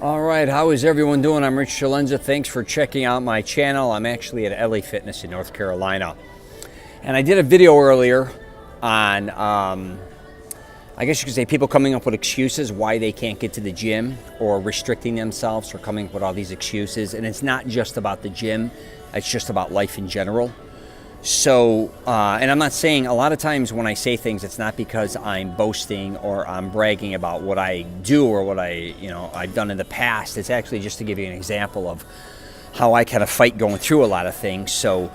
All right, how is everyone doing? I'm Rich Celenza. Thanks for checking out my channel. I'm actually at LA Fitness in North Carolina. And I did a video earlier on, I guess you could say, people coming up with excuses why they can't get to the gym or restricting themselves or coming up with all these excuses. And it's not just about the gym, it's just about life in general. So, and I'm not saying, a lot of times when I say things, it's not because I'm boasting or I'm bragging about what I do or what I've done in the past. It's actually just to give you an example of how I kind of fight going through a lot of things. So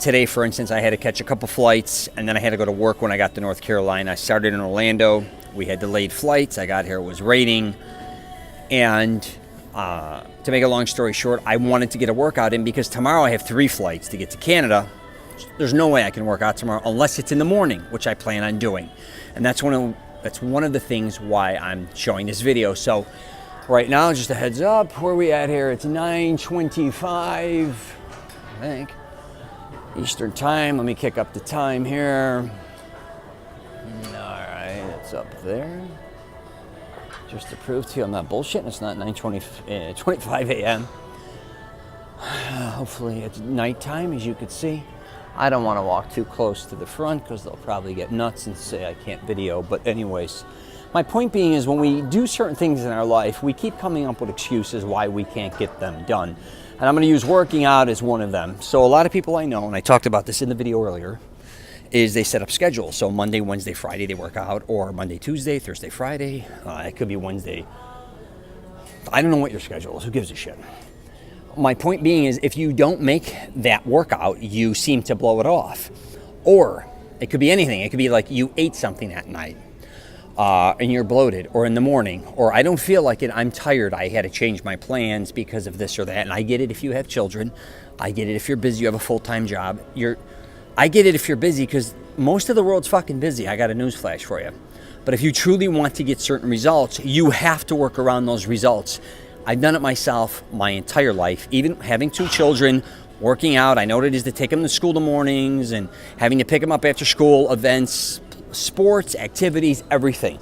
today, for instance, I had to catch a couple flights and then I had to go to work when I got to North Carolina. I started in Orlando. We had delayed flights. I got here, it was raining. And to make a long story short, I wanted to get a workout in because tomorrow I have 3 flights to get to Canada. There's no way I can work out tomorrow unless it's in the morning, which I plan on doing. And that's one of the things why I'm showing this video. So right now, just a heads up, where are we at here? It's 9:25, I think, Eastern time. Let me kick up the time here. All right, it's up there. Just to prove to you I'm not bullshitting, it's not 9:25 a.m. Hopefully it's nighttime, as you can see. I don't want to walk too close to the front because they'll probably get nuts and say I can't video. But anyways, my point being is when we do certain things in our life, we keep coming up with excuses why we can't get them done. And I'm going to use working out as one of them. So a lot of people I know, and I talked about this in the video earlier, is they set up schedules. So Monday, Wednesday, Friday they work out, or Monday, Tuesday, Thursday, Friday. It could be Wednesday. I don't know what your schedule is. Who gives a shit? My point being is if you don't make that workout, you seem to blow it off. Or it could be anything. It could be like you ate something at night and you're bloated, or in the morning, or I don't feel like it, I'm tired, I had to change my plans because of this or that. And I get it if you have children. I get it if you're busy, you have a full-time job. I get it if you're busy because most of the world's fucking busy. I got a news flash for you. But if you truly want to get certain results, you have to work around those results. I've done it myself my entire life, even having 2 children, working out. I know what it is to take them to school in the mornings and having to pick them up after school, events, sports, activities, everything.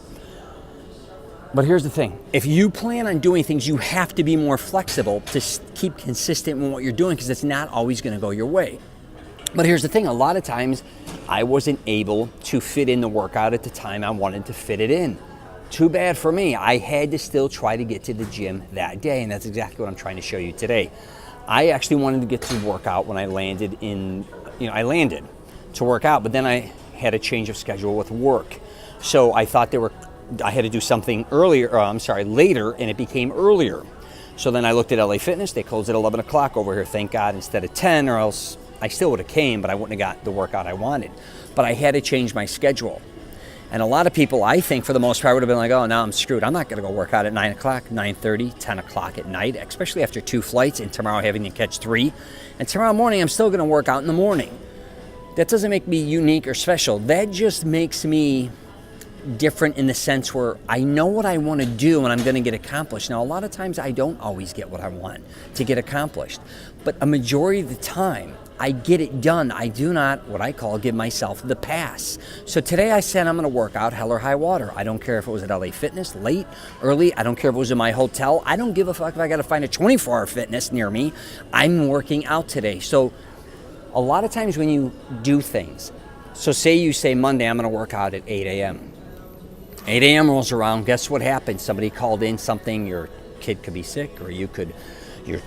But here's the thing. If you plan on doing things, you have to be more flexible to keep consistent with what you're doing because it's not always going to go your way. But here's the thing. A lot of times I wasn't able to fit in the workout at the time I wanted to fit it in. Too bad for me. I had to still try to get to the gym that day, and that's exactly what I'm trying to show you today. I actually wanted to get to work out when I landed I landed to work out, but then I had a change of schedule with work. So I thought I had to do something later, and it became earlier. So then I looked at LA Fitness. They closed at 11 o'clock over here, thank God, instead of 10, or else I still would have came, but I wouldn't have got the workout I wanted. But I had to change my schedule. And a lot of people, I think, for the most part, would have been like, oh, now I'm screwed. I'm not going to go work out at 9 o'clock, 9:30, 10 o'clock at night, especially after 2 flights, and tomorrow having to catch 3. And tomorrow morning, I'm still going to work out in the morning. That doesn't make me unique or special. That just makes me different in the sense where I know what I want to do and I'm going to get accomplished. Now, a lot of times, I don't always get what I want to get accomplished. But a majority of the time, I get it done. I do not, what I call, give myself the pass. So today I said I'm going to work out hell or high water. I don't care if it was at LA Fitness, late, early. I don't care if it was in my hotel. I don't give a fuck if I got to find a 24-hour fitness near me. I'm working out today. So a lot of times when you do things, so say you say Monday I'm going to work out at 8 a.m. 8 a.m. rolls around. Guess what happens? Somebody called in something. Your kid could be sick, or you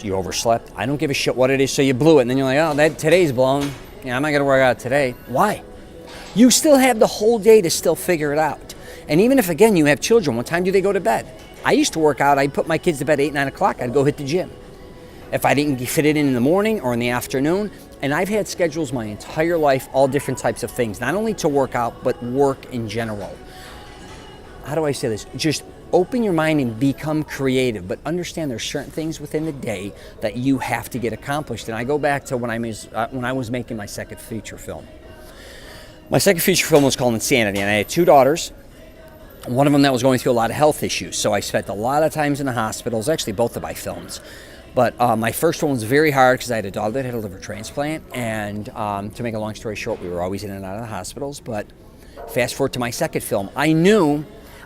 overslept. I don't give a shit what it is, so you blew it. And then you're like, oh, today's blown. Yeah, I'm not going to work out today. Why? You still have the whole day to still figure it out. And even if, again, you have children, what time do they go to bed? I used to work out. I'd put my kids to bed at 8, 9 o'clock. I'd go hit the gym. If I didn't fit it in the morning or in the afternoon. And I've had schedules my entire life, all different types of things, not only to work out, but work in general. How do I say this? Just open your mind and become creative, but understand there's certain things within the day that you have to get accomplished. And I go back to when I was making my second feature film. My second feature film was called Insanity, and I had 2 daughters. One of them that was going through a lot of health issues, so I spent a lot of times in the hospitals. Actually, both of my films. But my first one was very hard because I had a daughter that had a liver transplant, and to make a long story short, we were always in and out of the hospitals. But fast forward to my second film, I knew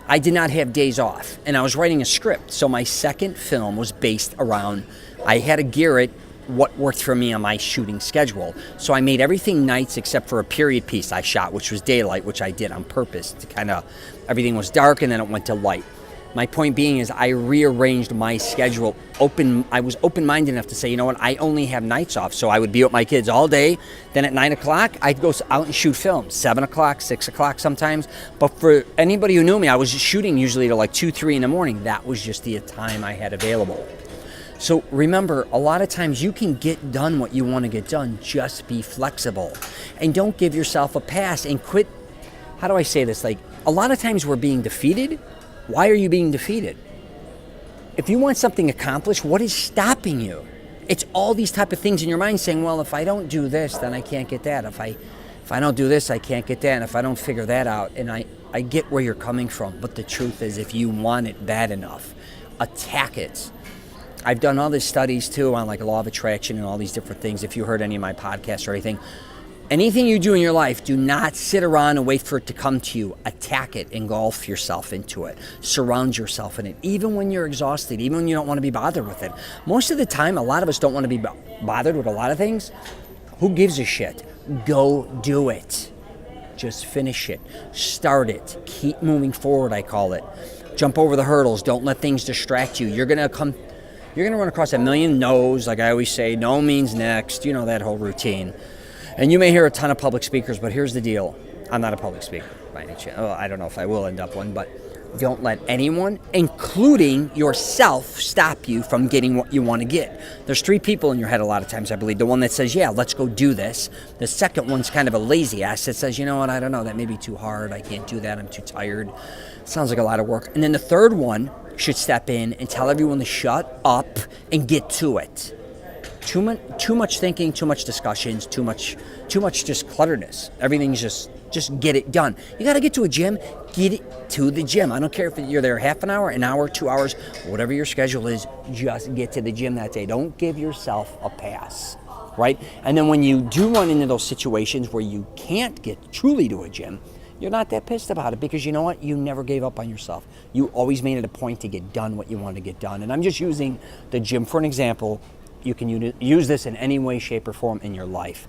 I did not have days off, and I was writing a script. So my second film was based around, I had to gear it what worked for me on my shooting schedule. So I made everything nights except for a period piece I shot, which was daylight, which I did on purpose to kind of, everything was dark and then it went to light. My point being is I rearranged my schedule. I was open-minded enough to say, you know what, I only have nights off. So I would be with my kids all day. Then at 9 o'clock, I'd go out and shoot films. 7 o'clock, 6 o'clock sometimes. But for anybody who knew me, I was shooting usually to like 2, 3 in the morning. That was just the time I had available. So remember, a lot of times you can get done what you want to get done. Just be flexible. And don't give yourself a pass and quit. How do I say this? Like, a lot of times we're being defeated. Why are you being defeated? If you want something accomplished, what is stopping you? It's all these type of things in your mind saying, well, if I don't do this, then I can't get that. If I don't do this, I can't get that. And if I don't figure that out, and I get where you're coming from. But the truth is, if you want it bad enough, attack it. I've done all these studies too on like law of attraction and all these different things. If you heard any of my podcasts or anything, anything you do in your life, do not sit around and wait for it to come to you. Attack it, engulf yourself into it, surround yourself in it, even when you're exhausted, even when you don't want to be bothered with it. Most of the time, a lot of us don't want to be bothered with a lot of things. Who gives a shit? Go do it. Just finish it. Start it. Keep moving forward, I call it. Jump over the hurdles. Don't let things distract you. You're going to run across a million no's, like I always say. No means next. You know that whole routine. And you may hear a ton of public speakers, but here's the deal. I'm not a public speaker by any chance. Well, I don't know if I will end up one, but don't let anyone, including yourself, stop you from getting what you want to get. There's 3 people in your head a lot of times, I believe. The one that says, yeah, let's go do this. The second one's kind of a lazy ass that says, you know what, I don't know, that may be too hard. I can't do that. I'm too tired. Sounds like a lot of work. And then the third one should step in and tell everyone to shut up and get to it. Too much thinking, too much discussions, too much just clutterness. Everything's just get it done. You got to get to a gym, get it to the gym. I don't care if you're there half an hour, 2 hours, whatever your schedule is, just get to the gym that day. Don't give yourself a pass, right? And then when you do run into those situations where you can't get truly to a gym, you're not that pissed about it because you know what? You never gave up on yourself. You always made it a point to get done what you wanted to get done. And I'm just using the gym for an example. You can use this in any way, shape, or form in your life.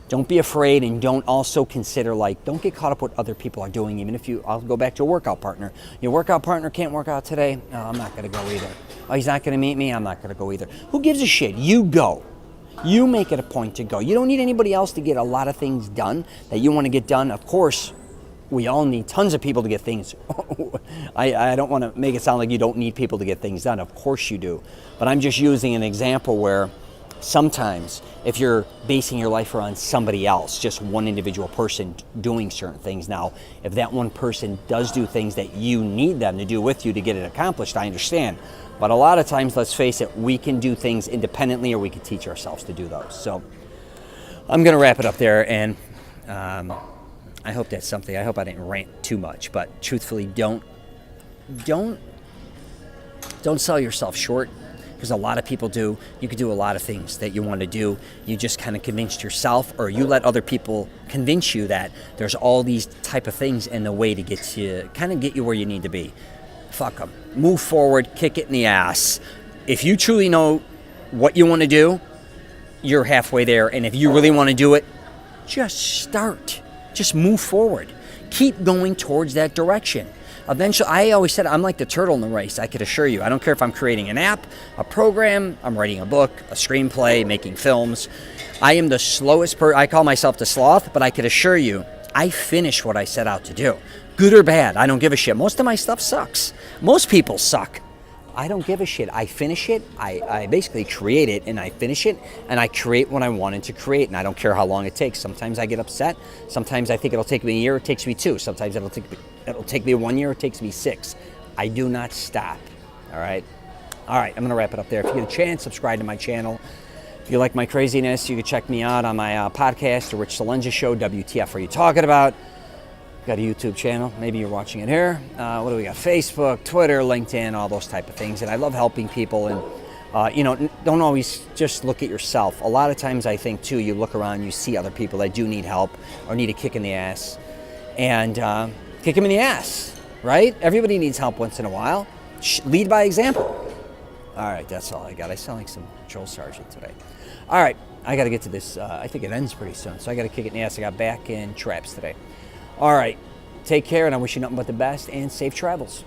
Don't be afraid, and don't also consider, don't get caught up with what other people are doing. Even if I'll go back to a workout partner. Your workout partner can't work out today. No, I'm not going to go either. Oh, he's not going to meet me. I'm not going to go either. Who gives a shit? You go. You make it a point to go. You don't need anybody else to get a lot of things done that you want to get done. Of course, we all need tons of people to get things. I don't want to make it sound like you don't need people to get things done. Of course you do. But I'm just using an example where sometimes if you're basing your life around somebody else, just one individual person doing certain things. Now, if that one person does do things that you need them to do with you to get it accomplished, I understand. But a lot of times, let's face it, we can do things independently or we can teach ourselves to do those. So I'm going to wrap it up there, and I hope that's something. I hope I didn't rant too much, but truthfully, don't sell yourself short, because a lot of people do. You could do a lot of things that you want to do. You just kind of convinced yourself, or you let other people convince you that there's all these type of things in the way to get you where you need to be. Fuck them. Move forward, kick it in the ass. If you truly know what you want to do, you're halfway there. And if you really want to do it, just start. Just move forward. Keep going towards that direction. Eventually, I always said I'm like the turtle in the race, I could assure you. I don't care if I'm creating an app, a program, I'm writing a book, a screenplay, making films. I am the slowest I call myself the sloth, but I could assure you, I finish what I set out to do. Good or bad, I don't give a shit. Most of my stuff sucks. Most people suck. I don't give a shit. I finish it. I basically create it, and I finish it, and I create what I wanted to create, and I don't care how long it takes. Sometimes I get upset. Sometimes I think it'll take me a year. It takes me 2. Sometimes it'll take me 1 year. It takes me 6. I do not stop. All right? All right, I'm going to wrap it up there. If you get a chance, subscribe to my channel. If you like my craziness, you can check me out on my podcast, The Rich Celenza Show, WTF Are You Talking About? Got a YouTube channel. Maybe you're watching it here. What do we got? Facebook, Twitter, LinkedIn, all those type of things. And I love helping people. And, don't always just look at yourself. A lot of times I think, too, you look around, you see other people that do need help or need a kick in the ass. And kick them in the ass. right? Everybody needs help once in a while. Lead by example. All right, that's all I got. I sound like some drill sergeant today. All right, I got to get to this. I think it ends pretty soon, so I got to kick it in the ass. I got back in traps today. All right, take care, and I wish you nothing but the best and safe travels.